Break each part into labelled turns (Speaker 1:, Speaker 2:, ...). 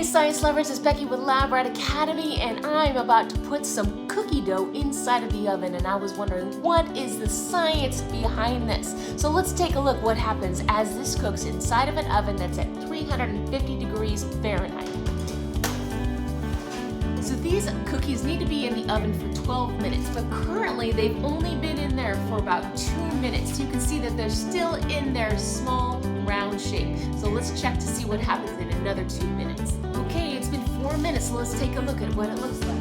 Speaker 1: science lovers, it's Becky with Lab Rat Academy, and I'm about to put some cookie dough inside of the oven, and I was wondering, what is the science behind this? So let's take a look what happens as this cooks inside of an oven that's at 350 degrees Fahrenheit. So these cookies need to be in the oven for 12 minutes, but currently they've only been in there for about 2 minutes. You can see that they're still in their small round shape. So let's check to see what happens in another 2 minutes. Okay, it's been 4 minutes, so let's take a look at what it looks like.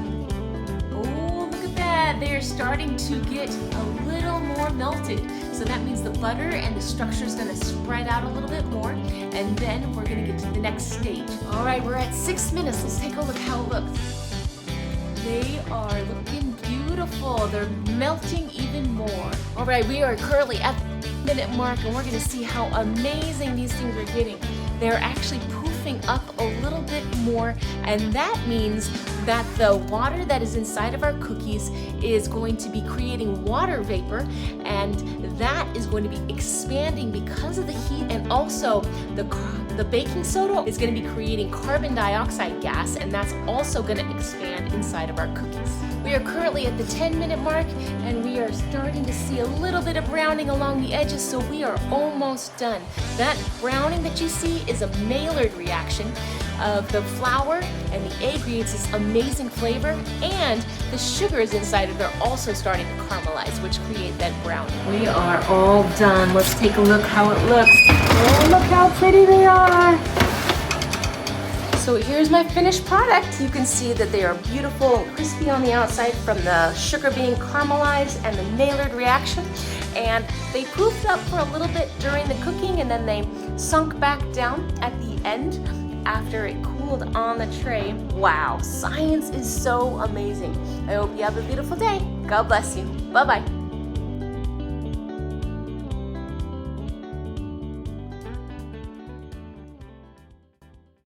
Speaker 1: Oh, look at that. They're starting to get a little more melted. So that means the butter and the structure is going to spread out a little bit more, and then we're going to get to the next stage. All right, we're at 6 minutes. Let's take a look how it looks. They are looking beautiful. They're melting even more. All right, we are currently at the minute mark, and we're gonna see how amazing these things are getting. They're actually poofing up a little bit more, and that means that the water that is inside of our cookies is going to be creating water vapor, and that is going to be expanding because of the heat, and also the baking soda is going to be creating carbon dioxide gas, and that's also going to expand inside of our cookies. We are currently at the 10-minute mark, and we are starting to see a little bit of browning along the edges, so we are almost done. That browning that you see is a Maillard reaction of the flour, and the egg creates this amazing flavor, and the sugars inside of it are also starting to caramelize, which create that browning. We are all done. Let's take a look how it looks. Oh, look how pretty they are. So here's my finished product. You can see that they are beautiful and crispy on the outside from the sugar being caramelized and the Maillard reaction. And they poofed up for a little bit during the cooking, and then they sunk back down at the end after it cooled on the tray. Wow, science is so amazing. I hope you have a beautiful day. God bless you. Bye-bye.